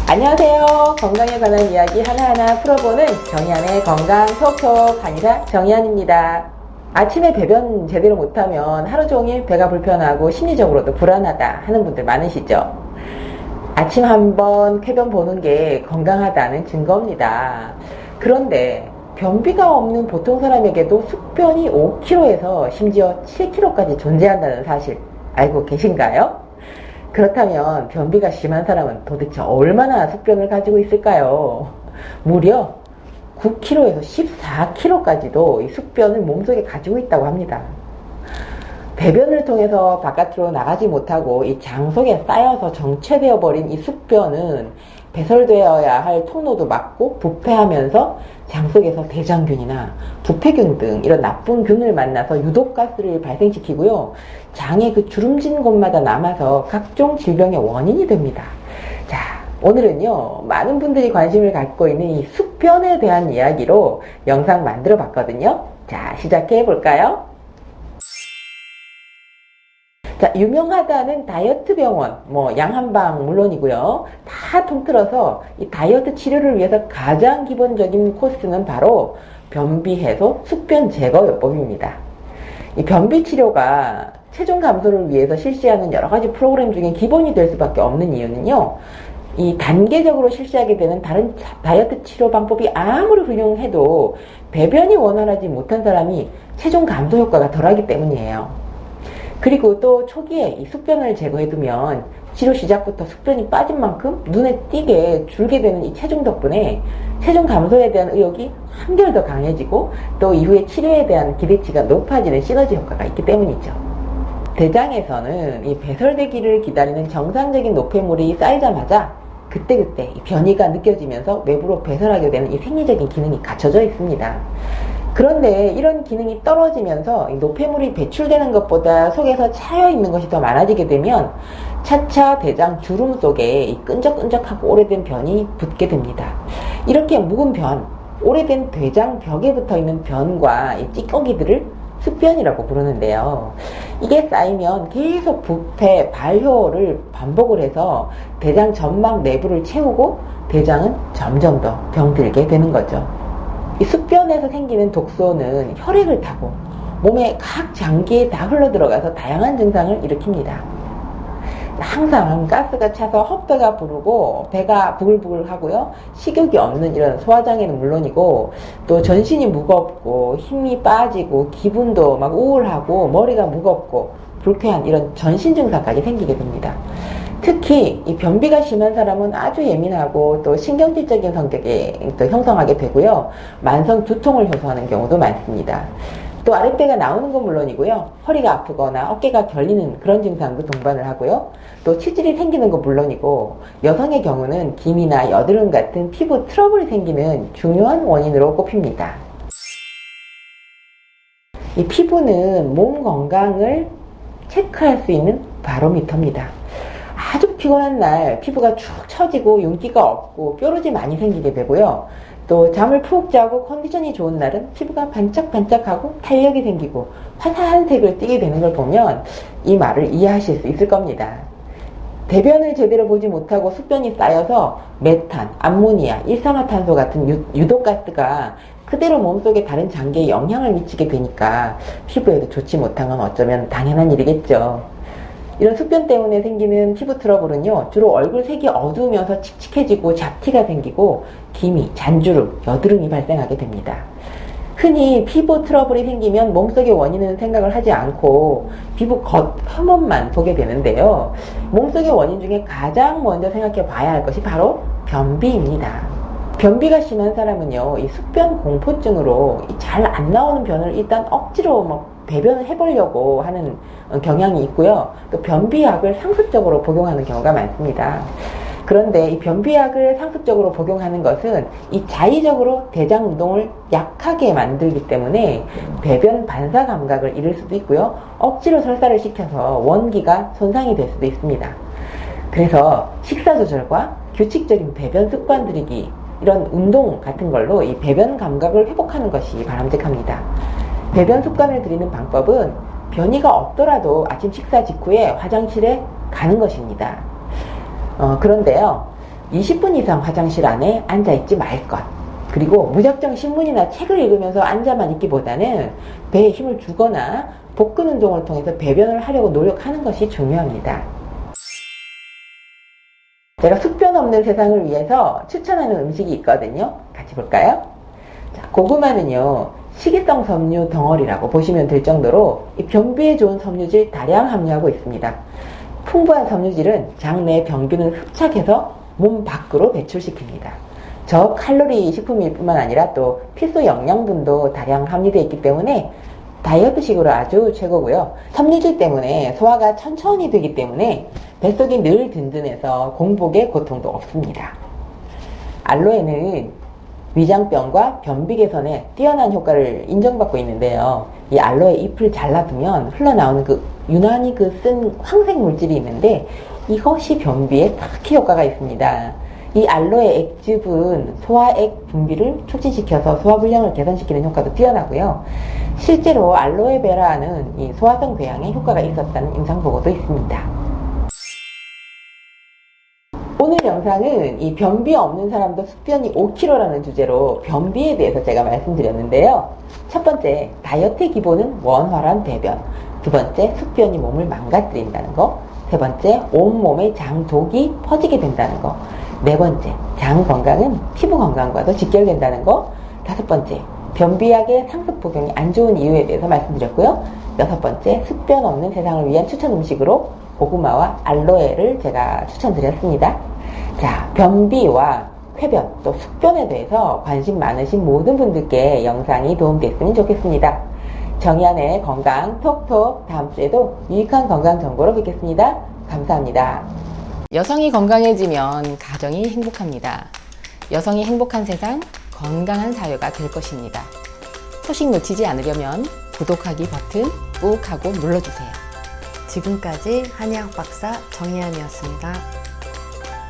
안녕하세요. 건강에 관한 이야기 하나하나 풀어보는 정희안의 건강 톡톡 강의사 정희안입니다. 아침에 배변 제대로 못하면 하루 종일 배가 불편하고 심리적으로도 불안하다 하는 분들 많으시죠? 아침 한번 쾌변 보는 게 건강하다는 증거입니다. 그런데 변비가 없는 보통 사람에게도 숙변이 5kg에서 심지어 7kg까지 존재한다는 사실 알고 계신가요? 그렇다면 변비가 심한 사람은 도대체 얼마나 숙변을 가지고 있을까요? 무려 9kg에서 14kg까지도 이 숙변을 몸속에 가지고 있다고 합니다. 배변을 통해서 바깥으로 나가지 못하고 이 장 속에 쌓여서 정체되어 버린 이 숙변은 배설되어야 할 통로도 막고 부패하면서 장 속에서 대장균이나 부패균 등 이런 나쁜 균을 만나서 유독가스를 발생시키고요. 장의 그 주름진 곳마다 남아서 각종 질병의 원인이 됩니다. 자, 오늘은요, 많은 분들이 관심을 갖고 있는 이 숙변에 대한 이야기로 영상 만들어 봤거든요. 자, 시작해 볼까요? 자, 유명하다는 다이어트 병원, 양한방 물론이고요. 다 통틀어서 이 다이어트 치료를 위해서 가장 기본적인 코스는 바로 변비 해소, 숙변 제거 요법입니다. 이 변비 치료가 체중 감소를 위해서 실시하는 여러 가지 프로그램 중에 기본이 될 수밖에 없는 이유는요. 이 단계적으로 실시하게 되는 다른 다이어트 치료 방법이 아무리 훌륭해도 배변이 원활하지 못한 사람이 체중 감소 효과가 덜하기 때문이에요. 그리고 또 초기에 이 숙변을 제거해두면 치료 시작부터 숙변이 빠진 만큼 눈에 띄게 줄게 되는 이 체중 덕분에 체중 감소에 대한 의욕이 한결 더 강해지고 또 이후에 치료에 대한 기대치가 높아지는 시너지 효과가 있기 때문이죠. 대장에서는 이 배설되기를 기다리는 정상적인 노폐물이 쌓이자마자 그때그때 이 변이가 느껴지면서 외부로 배설하게 되는 이 생리적인 기능이 갖춰져 있습니다. 그런데 이런 기능이 떨어지면서 노폐물이 배출되는 것보다 속에서 차여있는 것이 더 많아지게 되면 차차 대장 주름 속에 이 끈적끈적하고 오래된 변이 붙게 됩니다. 이렇게 묵은 변, 오래된 대장 벽에 붙어있는 변과 이 찌꺼기들을 숙변이라고 부르는데요. 이게 쌓이면 계속 부패, 발효를 반복을 해서 대장 점막 내부를 채우고 대장은 점점 더 병들게 되는 거죠. 이 숙변에서 생기는 독소는 혈액을 타고 몸의 각 장기에 다 흘러들어가서 다양한 증상을 일으킵니다. 항상 가스가 차서 헛배가 부르고 배가 부글부글 하고요. 식욕이 없는 이런 소화장애는 물론이고 또 전신이 무겁고 힘이 빠지고 기분도 막 우울하고 머리가 무겁고 불쾌한 이런 전신 증상까지 생기게 됩니다. 특히 이 변비가 심한 사람은 아주 예민하고 또 신경질적인 성격이 또 형성하게 되고요. 만성 두통을 호소하는 경우도 많습니다. 또 아랫배가 나오는 건 물론이고요. 허리가 아프거나 어깨가 결리는 그런 증상도 동반을 하고요. 또 치질이 생기는 건 물론이고 여성의 경우는 기미나 여드름 같은 피부 트러블이 생기는 중요한 원인으로 꼽힙니다. 이 피부는 몸 건강을 체크할 수 있는 바로미터입니다. 아주 피곤한 날 피부가 축 처지고 윤기가 없고 뾰루지 많이 생기게 되고요. 또 잠을 푹 자고 컨디션이 좋은 날은 피부가 반짝반짝하고 탄력이 생기고 화사한 색을 띠게 되는 걸 보면 이 말을 이해하실 수 있을 겁니다. 대변을 제대로 보지 못하고 숙변이 쌓여서 메탄, 암모니아, 일산화탄소 같은 유독가스가 그대로 몸속의 다른 장기에 영향을 미치게 되니까 피부에도 좋지 못한 건 어쩌면 당연한 일이겠죠. 이런 숙변 때문에 생기는 피부 트러블은요, 주로 얼굴 색이 어두우면서 칙칙해지고 잡티가 생기고 기미, 잔주름, 여드름이 발생하게 됩니다. 흔히 피부 트러블이 생기면 몸속의 원인은 생각을 하지 않고 피부 겉 표면만 보게 되는데요. 몸속의 원인 중에 가장 먼저 생각해 봐야 할 것이 바로 변비입니다. 변비가 심한 사람은요, 이 숙변 공포증으로 잘 안 나오는 변을 일단 억지로 배변을 해보려고 하는 경향이 있고요. 또 변비약을 상습적으로 복용하는 경우가 많습니다. 그런데 이 변비약을 상습적으로 복용하는 것은 이 자의적으로 대장 운동을 약하게 만들기 때문에 배변 반사 감각을 잃을 수도 있고요. 억지로 설사를 시켜서 원기가 손상이 될 수도 있습니다. 그래서 식사 조절과 규칙적인 배변 습관 들이기, 이런 운동 같은 걸로 이 배변 감각을 회복하는 것이 바람직합니다. 배변 습관을 들이는 방법은 변이가 없더라도 아침 식사 직후에 화장실에 가는 것입니다. 그런데요, 20분 이상 화장실 안에 앉아있지 말 것. 그리고 무작정 신문이나 책을 읽으면서 앉아만 있기보다는 배에 힘을 주거나 복근 운동을 통해서 배변을 하려고 노력하는 것이 중요합니다. 제가 숙변 없는 세상을 위해서 추천하는 음식이 있거든요. 같이 볼까요? 자, 고구마는요, 식이성 섬유 덩어리라고 보시면 될 정도로 이 변비에 좋은 섬유질 다량 함유하고 있습니다. 풍부한 섬유질은 장내 병균을 흡착해서 몸 밖으로 배출시킵니다. 저칼로리 식품일 뿐만 아니라 또 필수 영양분도 다량 함유되어 있기 때문에 다이어트식으로 아주 최고고요. 섬유질 때문에 소화가 천천히 되기 때문에 뱃속이 늘 든든해서 공복에 고통도 없습니다. 알로에는 위장병과 변비 개선에 뛰어난 효과를 인정받고 있는데요. 이 알로에 잎을 잘라두면 흘러나오는 유난히 쓴 황색 물질이 있는데 이것이 변비에 특히 효과가 있습니다. 이 알로에 액즙은 소화액 분비를 촉진시켜서 소화불량을 개선시키는 효과도 뛰어나고요. 실제로 알로에베라는 이 소화성 배양에 효과가 있었다는 임상보고도 있습니다. 오늘 영상은 이 변비 없는 사람도 숙변이 5kg라는 주제로 변비에 대해서 제가 말씀드렸는데요. 첫 번째, 다이어트의 기본은 원활한 배변. 두 번째, 숙변이 몸을 망가뜨린다는 거. 세 번째, 온몸에 장독이 퍼지게 된다는 거. 네 번째, 장 건강은 피부 건강과도 직결된다는 거. 다섯 번째, 변비약의 상습 복용이 안 좋은 이유에 대해서 말씀드렸고요. 여섯 번째, 숙변 없는 세상을 위한 추천 음식으로 고구마와 알로에를 제가 추천드렸습니다. 자, 변비와 쾌변 또 숙변에 대해서 관심 많으신 모든 분들께 영상이 도움됐으면 좋겠습니다. 정의안의 건강 톡톡 다음 주에도 유익한 건강 정보로 뵙겠습니다. 감사합니다. 여성이 건강해지면 가정이 행복합니다. 여성이 행복한 세상, 건강한 사회가 될 것입니다. 소식 놓치지 않으려면 구독하기 버튼 꾹 하고 눌러주세요. 지금까지 한의학 박사 정의안이었습니다.